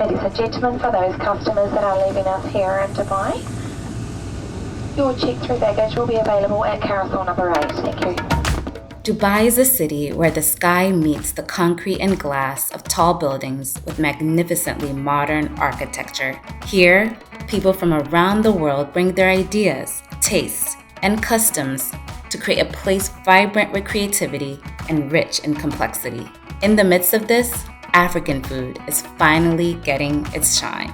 Ladies and gentlemen, for those customers that are leaving us here in Dubai, your check-through baggage will be available at carousel number 8. Thank you. Dubai is a city where the sky meets the concrete and glass of tall buildings with magnificently modern architecture. Here, people from around the world bring their ideas, tastes, and customs to create a place vibrant with creativity and rich in complexity. In the midst of this, African food is finally getting its shine.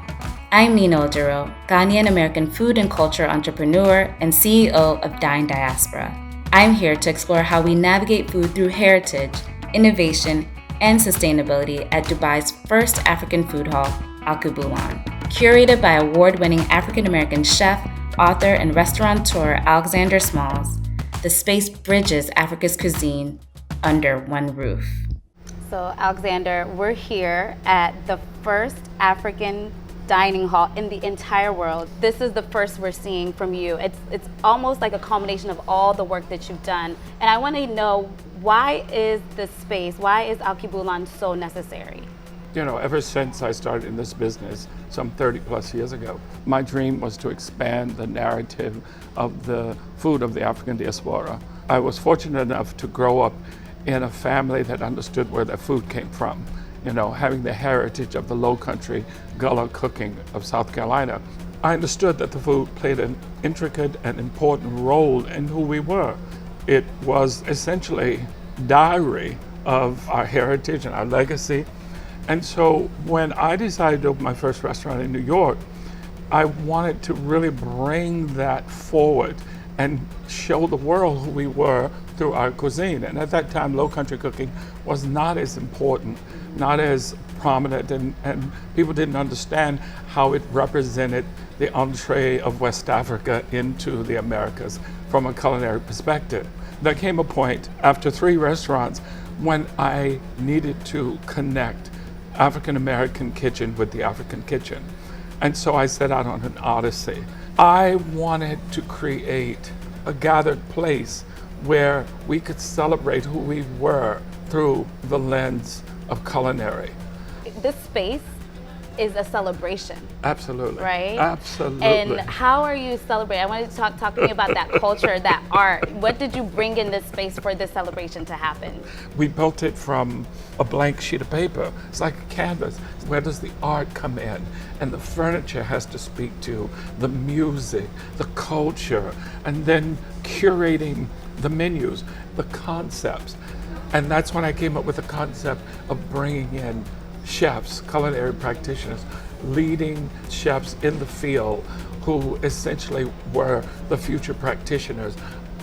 I'm Oduro, Ghanaian-American food and culture entrepreneur and CEO of Dine Diaspora. I'm here to explore how we navigate food through heritage, innovation, and sustainability at Dubai's first African food hall, Alkebulan. Curated by award-winning African-American chef, author, and restaurateur Alexander Smalls, the space bridges Africa's cuisine under one roof. So Alexander, we're here at the first African dining hall in the entire world. This is the first we're seeing from you. It's almost like a culmination of all the work that you've done. And I want to know, why is this space, why is Alkebulan so necessary? You know, ever since I started in this business some 30 plus years ago, my dream was to expand the narrative of the food of the African diaspora. I was fortunate enough to grow up in a family that understood where their food came from. You know, having the heritage of the low country Gullah cooking of South Carolina, I understood that the food played an intricate and important role in who we were. It was essentially diary of our heritage and our legacy. And so when I decided to open my first restaurant in New York, I wanted to really bring that forward and show the world who we were through our cuisine. And at that time, low country cooking was not as important, not as prominent, and people didn't understand how it represented the entree of West Africa into the Americas from a culinary perspective. There came a point after 3 restaurants when I needed to connect African American kitchen with the African kitchen. And so I set out on an odyssey. I wanted to create a gathered place where we could celebrate who we were through the lens of culinary. This space is a celebration. Absolutely. Right? Absolutely. And how are you celebrating? I wanted to talk to me about that culture, that art. What did you bring in this space for this celebration to happen? We built it from a blank sheet of paper. It's like a canvas. Where does the art come in? And the furniture has to speak to the music, the culture, and then curating the menus, the concepts. And that's when I came up with the concept of bringing in chefs, culinary practitioners, leading chefs in the field who essentially were the future practitioners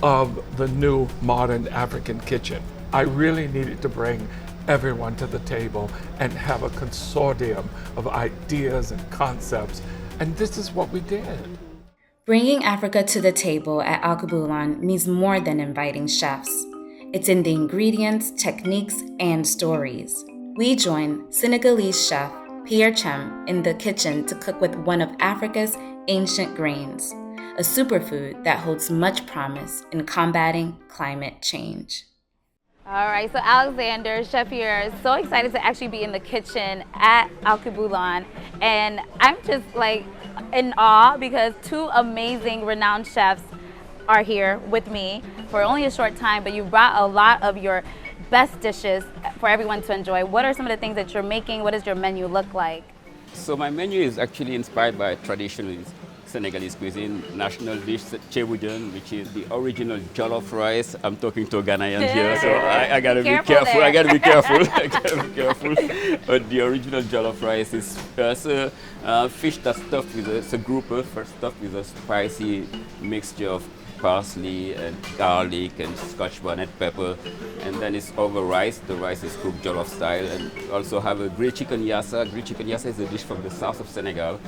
of the new modern African kitchen. I really needed to bring everyone to the table and have a consortium of ideas and concepts, and this is what we did. Bringing Africa to the table at Alkebulan means more than inviting chefs. It's in the ingredients, techniques, and stories. We join Senegalese chef Pierre Thiam in the kitchen to cook with one of Africa's ancient grains, a superfood that holds much promise in combating climate change. All right, so Alexander, Chef here, is so excited to actually be in the kitchen at Alkebulan, and I'm just like in awe because 2 amazing renowned chefs are here with me for only a short time, but you brought a lot of your best dishes for everyone to enjoy. What are some of the things that you're making? What does your menu look like? So my menu is actually inspired by traditional Senegalese cuisine, national dish Cheboudian, which is the original jollof rice. I'm talking to a Ghanaian here, so I gotta be careful. I gotta be careful. I gotta be careful. But the original jollof rice is a fish that's stuffed with it's a grouper, first stuffed with a spicy mixture of parsley and garlic and Scotch bonnet pepper, and then it's over rice. The rice is cooked jollof style, and also have a grilled chicken yassa. Grilled chicken yassa is a dish from the south of Senegal.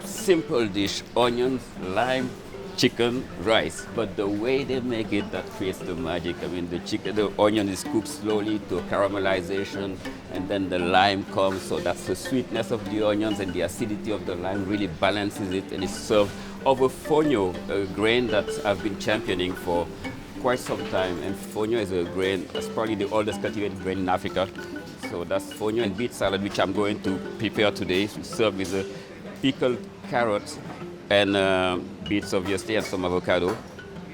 Simple dish, onions, lime, chicken, rice. But the way they make it, that creates the magic. I mean, the onion is cooked slowly to caramelization, and then the lime comes. So that's the sweetness of the onions, and the acidity of the lime really balances it, and it's served over fonio, a grain that I've been championing for quite some time. And fonio is a grain that's probably the oldest cultivated grain in Africa. So that's fonio and beet salad, which I'm going to prepare today. Serve with a pickled carrot and beets, obviously, and some avocado.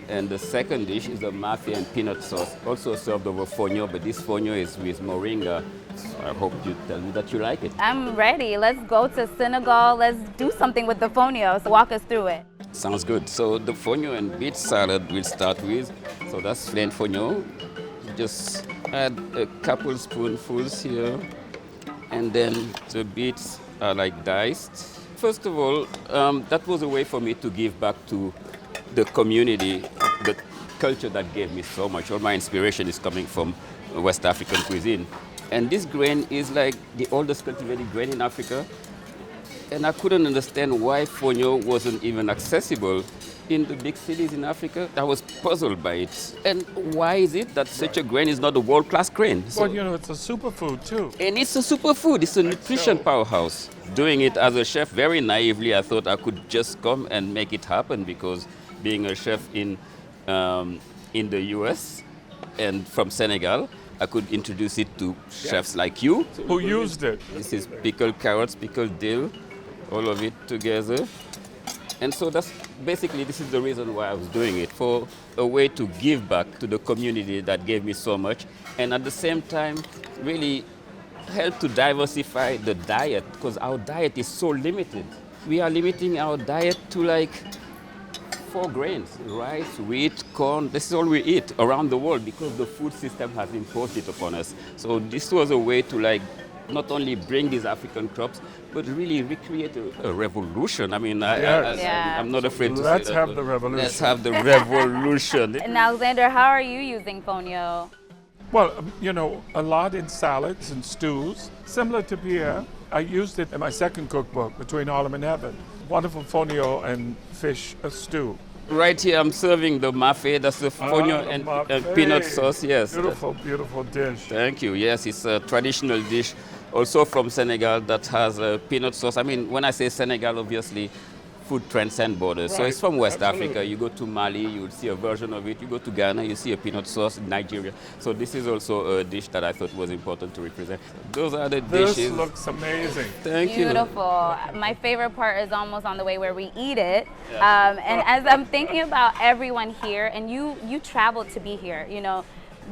And the second dish is a mafia and peanut sauce, also served over fonio, but this fonio is with moringa. So I hope you tell me that you like it. I'm ready. Let's go to Senegal. Let's do something with the fonio. So walk us through it. Sounds good. So the fonio and beet salad we'll start with. So that's plain fonio. Just add a couple spoonfuls here. And then the beets are like diced. First of all, that was a way for me to give back to the community, the culture that gave me so much. All my inspiration is coming from West African cuisine. And this grain is like the oldest cultivated grain in Africa. And I couldn't understand why fonio wasn't even accessible in the big cities in Africa. I was puzzled by it. And why is it that such a grain is not a world-class grain? Well, you know, it's a superfood too. And it's a superfood. It's a nutrition powerhouse. Doing it as a chef, very naively, I thought I could just come and make it happen because being a chef in the US and from Senegal, I could introduce it to chefs like you. Who used it? This is pickled carrots, pickled dill, all of it together. And so that's basically, this is the reason why I was doing it, for a way to give back to the community that gave me so much, and at the same time, really help to diversify the diet, because our diet is so limited. We are limiting our diet to like 4 grains: rice, wheat, corn. This is all we eat around the world because the food system has imposed it upon us. So this was a way to like not only bring these African crops, but really recreate a revolution. I mean, I'm not afraid to say that. Let's have the revolution. Let's have the revolution. And Alexander, how are you using fonio? Well, you know, a lot in salads and stews. Similar to Pierre, I used it in my second cookbook, Between Harlem and Heaven. Wonderful fonio and fish stew. Right here, I'm serving the mafé. That's the fonio and peanut sauce. Yes. Beautiful, beautiful dish. Thank you. Yes, it's a traditional dish, also from Senegal, that has a peanut sauce. I mean, when I say Senegal, obviously, food transcends borders. Right. So it's from West Africa. You go to Mali, you will see a version of it. You go to Ghana, you see a peanut sauce. In Nigeria. So this is also a dish that I thought was important to represent. Those are the dishes. This looks amazing. Thank you. Beautiful. My favorite part is almost on the way where we eat it. Yeah. And as I'm thinking about everyone here, and you traveled to be here, you know,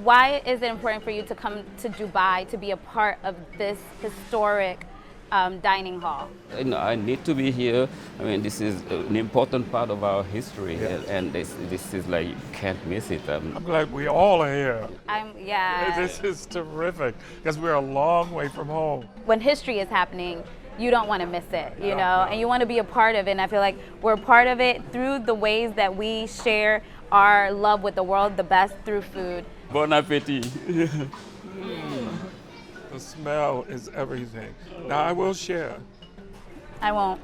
why is it important for you to come to Dubai to be a part of this historic dining hall? I need to be here. I mean, this is an important part of our history, and this is like, you can't miss it. I'm glad we all are here. Yeah. This is terrific, because we're a long way from home. When history is happening, you don't want to miss it, you know, and you want to be a part of it. And I feel like we're part of it through the ways that we share our love with the world, the best through food. Bon appetit. The smell is everything. Now I will share. I won't.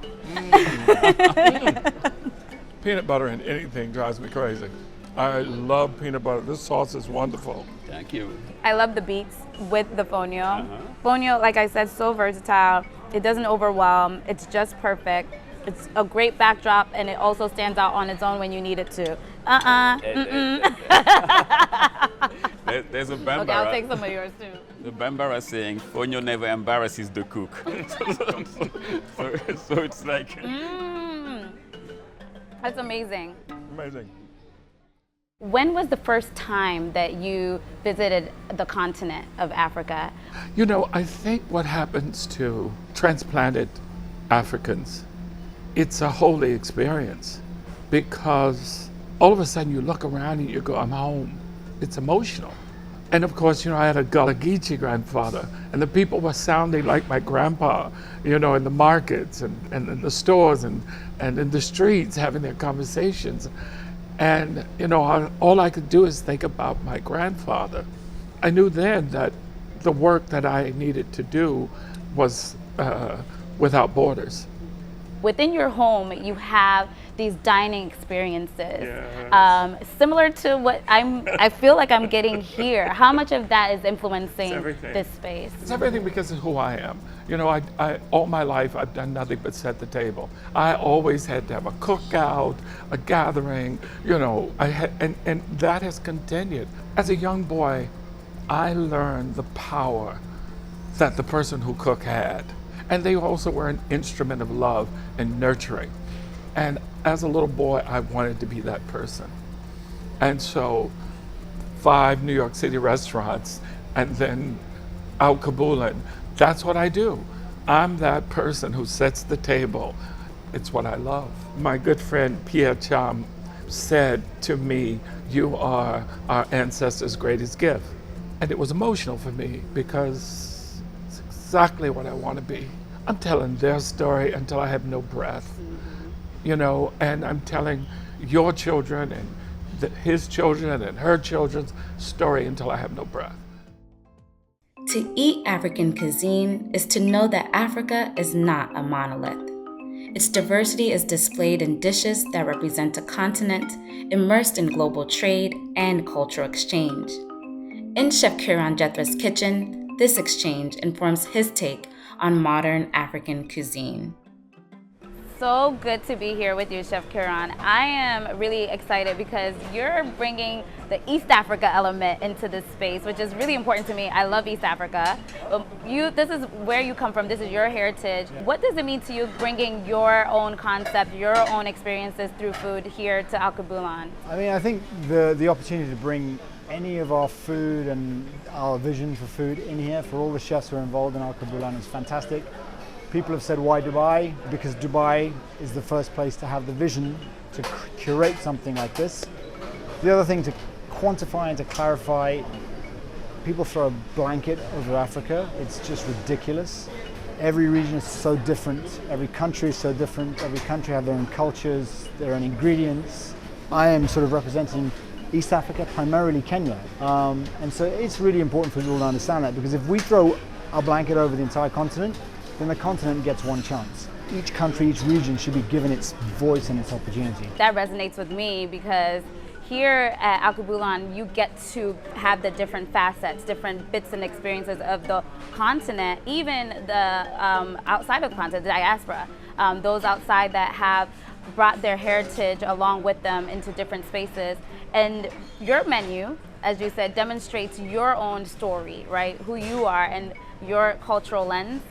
Peanut butter in anything drives me crazy. I love peanut butter. This sauce is wonderful. Thank you. I love the beets with the fonio. Fonio, like I said, so versatile. It doesn't overwhelm. It's just perfect. It's a great backdrop, and it also stands out on its own when you need it to. There's a Bambara. Okay, I'll take some of yours too. The Bambara saying, fonio never embarrasses the cook. so it's like... That's amazing. Amazing. When was the first time that you visited the continent of Africa? You know, I think what happens to transplanted Africans, it's a holy experience, because all of a sudden you look around and you go, I'm home. It's emotional. And of course, you know, I had a Gullah Geechee grandfather, and the people were sounding like my grandpa, you know, in the markets and in the stores and in the streets, having their conversations. And, you know, all I could do is think about my grandfather. I knew then that the work that I needed to do was without borders. Within your home, you have these dining experiences, yes. Similar to what I feel like I'm getting here. How much of that is influencing this space? It's everything, because of who I am. You know, I all my life I've done nothing but set the table. I always had to have a cookout, a gathering. You know, and that has continued. As a young boy, I learned the power that the person who cooked had. And they also were an instrument of love and nurturing. And as a little boy, I wanted to be that person. And so 5 New York City restaurants and then Alkebulan, that's what I do. I'm that person who sets the table. It's what I love. My good friend Pierre Thiam said to me, "You are our ancestors' greatest gift." And it was emotional for me because it's exactly what I want to be. I'm telling their story until I have no breath, you know, and I'm telling your children and his children and her children's story until I have no breath. To eat African cuisine is to know that Africa is not a monolith. Its diversity is displayed in dishes that represent a continent immersed in global trade and cultural exchange. In Chef Kiran Jethwa's kitchen, this exchange informs his take on modern African cuisine. So good to be here with you, Chef Kiran. I am really excited because you're bringing the East Africa element into this space, which is really important to me. I love East Africa. This is where you come from. This is your heritage. What does it mean to you bringing your own concept, your own experiences through food here to Alkebulan? I mean, I think the opportunity to bring any of our food and our vision for food in here for all the chefs who are involved in Alkebulan is fantastic. People have said, why Dubai? Because Dubai is the first place to have the vision to curate something like this. The other thing to quantify and to clarify, people throw a blanket over Africa. It's just ridiculous. Every region is so different. Every country is so different. Every country have their own cultures, their own ingredients. I am sort of representing East Africa, primarily Kenya. And so it's really important for people to understand that, because if we throw a blanket over the entire continent, then the continent gets one chance. Each country, each region should be given its voice and its opportunity. That resonates with me because here at Alkebulan, you get to have the different facets, different bits and experiences of the continent, even the outside of the continent, the diaspora. Those outside that have brought their heritage along with them into different spaces. And your menu, as you said, demonstrates your own story, right? Who you are and your cultural lens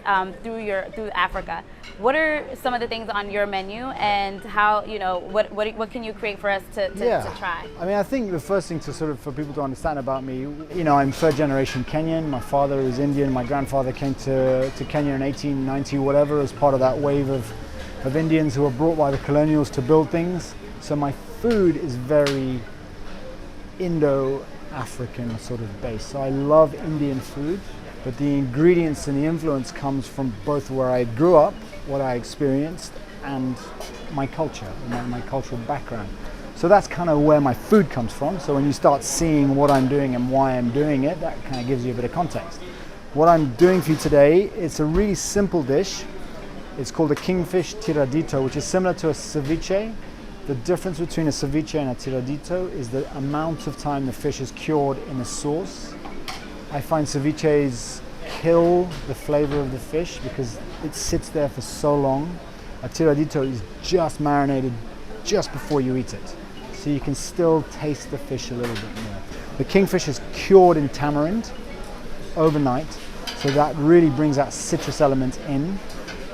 through Africa. What are some of the things on your menu, and how, you know, what can you create for us to try? I mean, I think the first thing to for people to understand about me, you know, I'm 3rd generation Kenyan. My father is Indian. My grandfather came to Kenya in 1890, whatever, as part of that wave of Indians who were brought by the colonials to build things. So my food is very Indo-African sort of base. So I love Indian food, but the ingredients and the influence comes from both where I grew up, what I experienced, and my culture, my cultural background. So that's kind of where my food comes from. So when you start seeing what I'm doing and why I'm doing it, that kind of gives you a bit of context. What I'm doing for you today, it's a really simple dish. It's called a kingfish tiradito, which is similar to a ceviche. The difference between a ceviche and a tiradito is the amount of time the fish is cured in a sauce. I find ceviches kill the flavor of the fish because it sits there for so long. A tiradito is just marinated just before you eat it, so you can still taste the fish a little bit more. The kingfish is cured in tamarind overnight, so that really brings that citrus element in.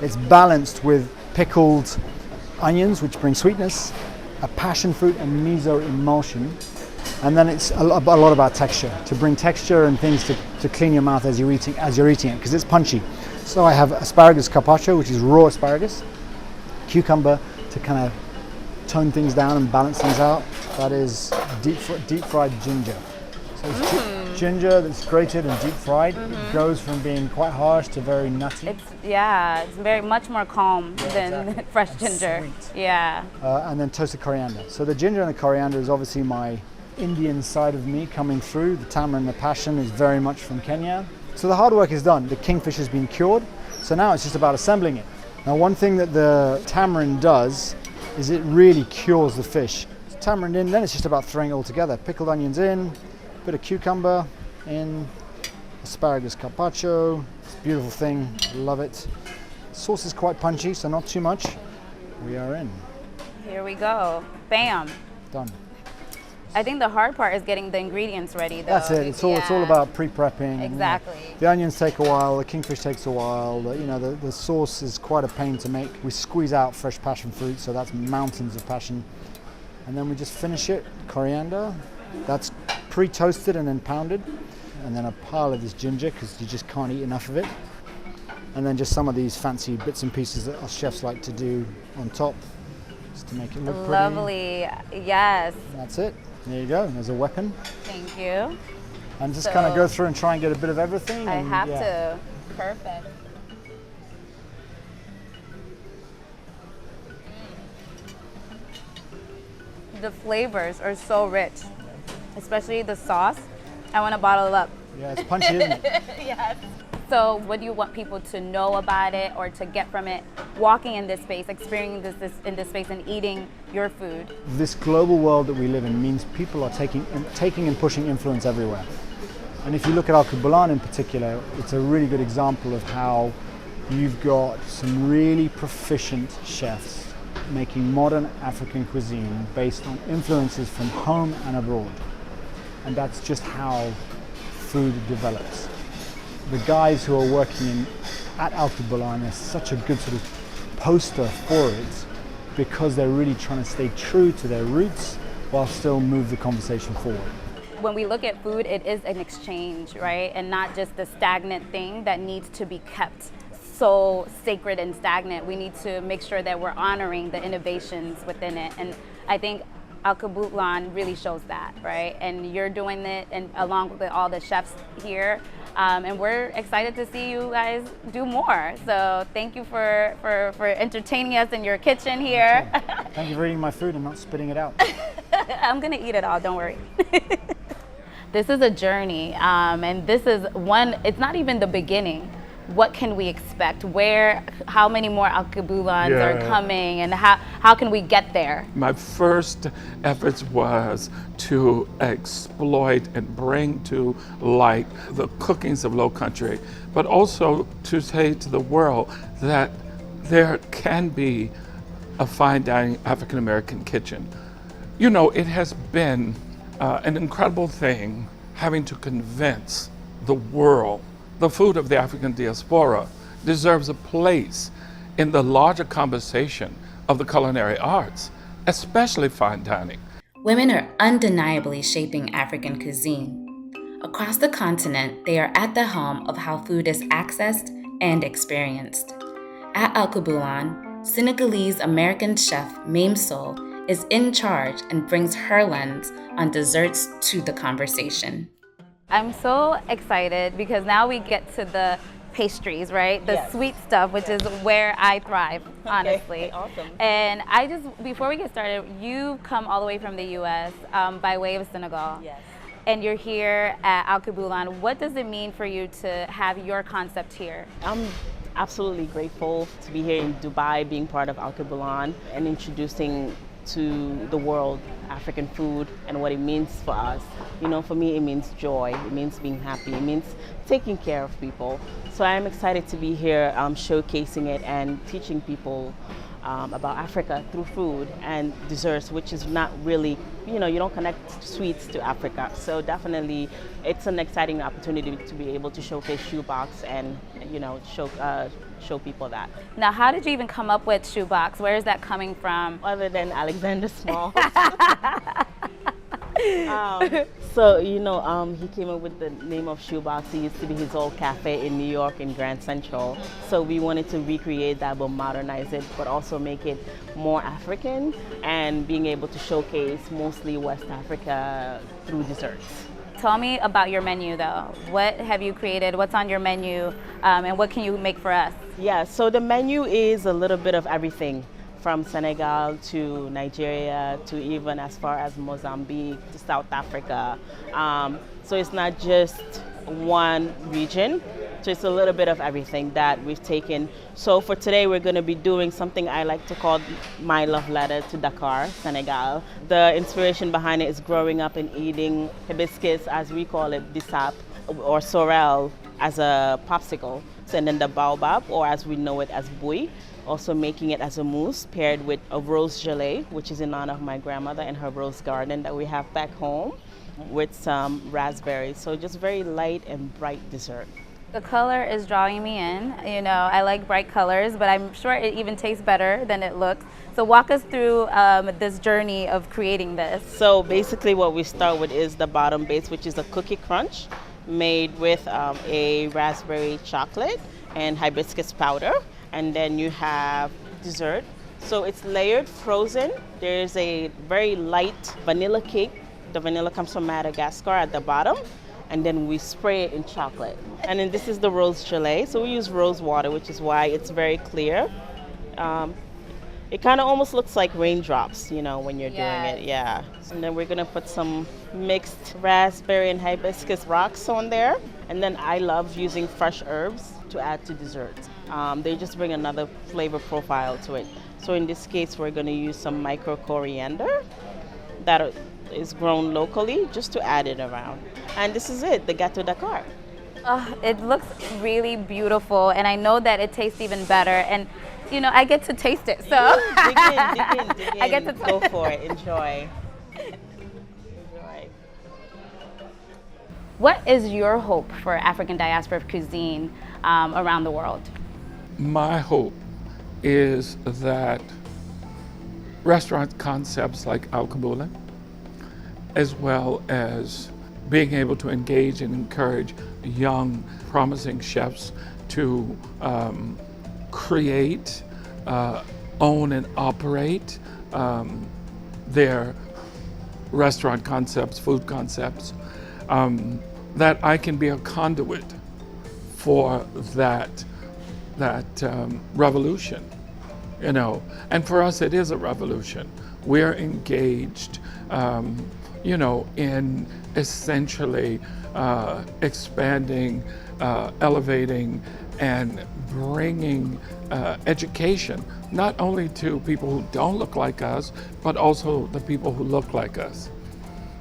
It's balanced with pickled onions, which bring sweetness, a passion fruit and miso emulsion, and then it's a lot about texture, to bring texture and things to clean your mouth as you're eating it, because it's punchy. So I have asparagus carpaccio, which is raw asparagus, cucumber to kind of tone things down and balance things out. That is deep fried ginger. So it's ginger that's grated and deep fried. It goes from being quite harsh to very nutty. It's very much more calm than fresh ginger. Sweet. Yeah. And then toasted coriander. So the ginger and the coriander is obviously my Indian side of me coming through. The tamarind and the passion is very much from Kenya. So the hard work is done. The kingfish has been cured. So now it's just about assembling it. Now one thing that the tamarind does is it really cures the fish. Tamarind in, then it's just about throwing it all together. Pickled onions in, bit of cucumber in, asparagus carpaccio. It's a beautiful thing, love it. Sauce is quite punchy, so not too much. We are in. Here we go. Bam. Done. I think the hard part is getting the ingredients ready, though. That's it. It's all about pre-prepping. Exactly. The onions take a while. The kingfish takes a while. The sauce is quite a pain to make. We squeeze out fresh passion fruit, so that's mountains of passion, and then we just finish it. Coriander, that's pre-toasted and then pounded, and then a pile of this ginger because you just can't eat enough of it, and then just some of these fancy bits and pieces that us chefs like to do on top, just to make it look pretty. Lovely. Yes. That's it. There you go. There's a weapon. Thank you. And just kind of go through and try and get a bit of everything. I have to. Perfect. The flavors are so rich, especially the sauce. I want to bottle it up. Yeah, it's punchy, isn't it? Yes. So what do you want people to know about it or to get from it, walking in this space, experiencing this in this space and eating your food? This global world that we live in means people are taking and pushing influence everywhere. And if you look at Alkebulan in particular, it's a really good example of how you've got some really proficient chefs making modern African cuisine based on influences from home and abroad. And that's just how food develops. The guys who are working at Alkebulan are such a good sort of poster for it because they're really trying to stay true to their roots while still move the conversation forward. When we look at food, it is an exchange, right? And not just the stagnant thing that needs to be kept so sacred and stagnant. We need to make sure that we're honoring the innovations within it. And I think Alkebulan really shows that, right? And you're doing it, and along with all the chefs here. And we're excited to see you guys do more. So thank you for entertaining us in your kitchen here. Thank you for eating my food and not spitting it out. I'm gonna eat it all, don't worry. This is a journey, and this is it's not even the beginning. What can we expect? How many more Alkebulans are coming, and how can we get there? My first efforts was to exploit and bring to light the cookings of Low Country, but also to say to the world that there can be a fine dining African American kitchen. You know, it has been an incredible thing having to convince the world the food of the African diaspora deserves a place in the larger conversation of the culinary arts, especially fine dining. Women are undeniably shaping African cuisine. Across the continent, they are at the helm of how food is accessed and experienced. At Alkebulan, Senegalese American chef Mame Sow is in charge and brings her lens on desserts to the conversation. I'm so excited because now we get to the pastries, right? The sweet stuff, which is where I thrive, honestly. Okay, awesome. And before we get started, you come all the way from the US by way of Senegal. Yes. And you're here at Alkebulan. What does it mean for you to have your concept here? I'm absolutely grateful to be here in Dubai, being part of Alkebulan and introducing to the world African food and what it means for us. You know, for me, it means joy, it means being happy, it means taking care of people. So I'm excited to be here showcasing it and teaching people about Africa through food and desserts, which is not really, you don't connect sweets to Africa. So definitely it's an exciting opportunity to be able to showcase Shoebox and, show people that. Now, how did you even come up with Shoebox? Where is that coming from? Other than Alexander Small. He came up with the name of Shoebox. It used to be his old cafe in New York in Grand Central. So we wanted to recreate that, but modernize it, but also make it more African and being able to showcase mostly West Africa through desserts. Tell me about your menu, though. What have you created? What's on your menu? And what can you make for us? Yeah, so the menu is a little bit of everything, from Senegal to Nigeria to even as far as Mozambique to South Africa. So it's not just one region. So it's a little bit of everything that we've taken. So for today, we're going to be doing something I like to call my love letter to Dakar, Senegal. The inspiration behind it is growing up and eating hibiscus, as we call it, bissap, or sorrel as a popsicle. And then the baobab, or as we know it as bui, also making it as a mousse paired with a rose gelée, which is in honor of my grandmother and her rose garden that we have back home, with some raspberries. So just very light and bright dessert. The color is drawing me in. You know, I like bright colors, but I'm sure it even tastes better than it looks. So walk us through this journey of creating this. So basically what we start with is the bottom base, which is a cookie crunch made with a raspberry chocolate and hibiscus powder. And then you have dessert. So it's layered, frozen. There's a very light vanilla cake. The vanilla comes from Madagascar at the bottom. And then we spray it in chocolate. And then this is the rose gelée. So we use rose water, which is why it's very clear. It kind of almost looks like raindrops, you know, when you're doing it, yeah. And then we're gonna put some mixed raspberry and hibiscus rocks on there. And then I love using fresh herbs to add to desserts. They just bring another flavor profile to it. So in this case, we're gonna use some micro coriander that is grown locally just to add it around. And this is it, the gâteau Dakar. It looks really beautiful, and I know that it tastes even better. And you know, I get to taste it, so dig in. I get to go for it. Enjoy. What is your hope for African diaspora cuisine around the world? My hope is that restaurant concepts like Alkebulan, as well as being able to engage and encourage young, promising chefs to create, own and operate their restaurant concepts, food concepts, that I can be a conduit for that revolution, you know. And for us, it is a revolution. We're engaged, you know, in essentially expanding, elevating, and bringing education, not only to people who don't look like us, but also the people who look like us.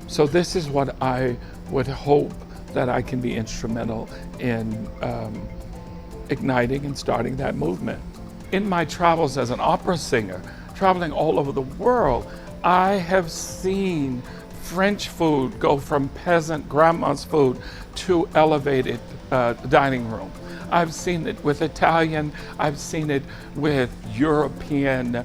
So this is what I would hope that I can be instrumental in igniting and starting that movement. In my travels as an opera singer, traveling all over the world, I have seen French food go from peasant grandma's food to elevated dining room. I've seen it with Italian, I've seen it with European,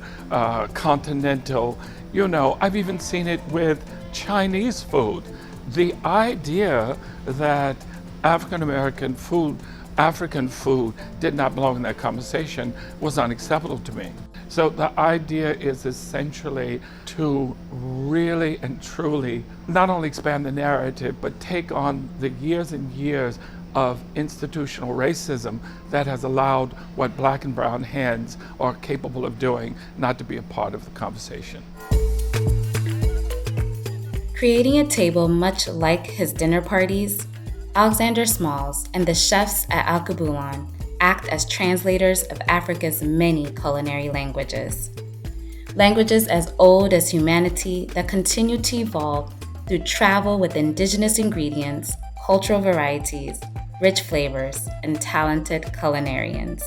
continental, you know, I've even seen it with Chinese food. The idea that African-American food, African food did not belong in that conversation was unacceptable to me. So the idea is essentially to really and truly not only expand the narrative, but take on the years and years of institutional racism that has allowed what black and brown hands are capable of doing not to be a part of the conversation. Creating a table much like his dinner parties, Alexander Smalls and the chefs at Alkebulan act as translators of Africa's many culinary languages. Languages as old as humanity that continue to evolve through travel with indigenous ingredients, cultural varieties, rich flavors, and talented culinarians.